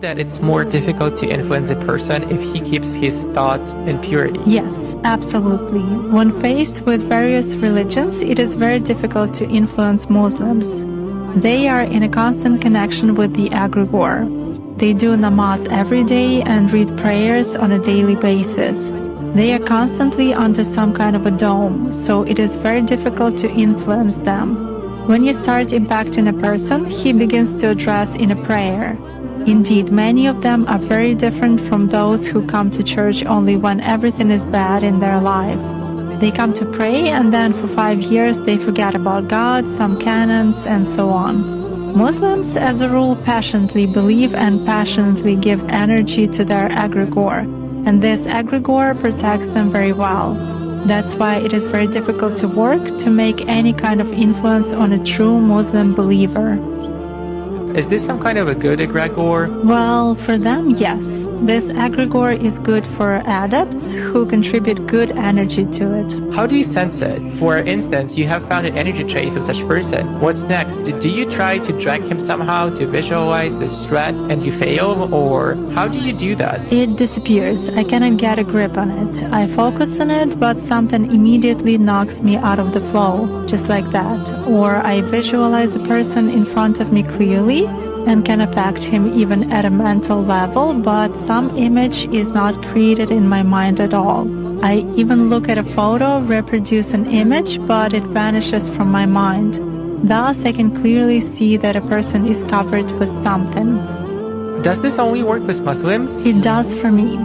that it's more difficult to influence a person if he keeps his thoughts in purity. Yes, absolutely. When faced with various religions, it is very difficult to influence Muslims. They are in a constant connection with the egregore. They do namaz every day and read prayers on a daily basis. They are constantly under some kind of a dome, so it is very difficult to influence them. When you start impacting a person, he begins to address in a prayer. Indeed, many of them are very different from those who come to church only when everything is bad in their life. They come to pray and then for 5 years they forget about God, some canons, and so on. Muslims, as a rule, passionately believe and passionately give energy to their egregore, and this egregore protects them very well. That's why it is very difficult to work to make any kind of influence on a true Muslim believer. Is this some kind of a good egregore? Well, for them, yes. This egregore is good for adepts who contribute good energy to it. How do you sense it? For instance, you have found an energy trace of such person. What's next? Do you try to drag him somehow to visualize this threat and you fail? Or how do you do that? It disappears. I cannot get a grip on it. I focus on it, but something immediately knocks me out of the flow, just like that. Or I visualize a person in front of me clearly and can affect him even at a mental level, but some image is not created in my mind at all. I even look at a photo, reproduce an image, but it vanishes from my mind. Thus, I can clearly see that a person is covered with something. Does this only work with Muslims? It does for me.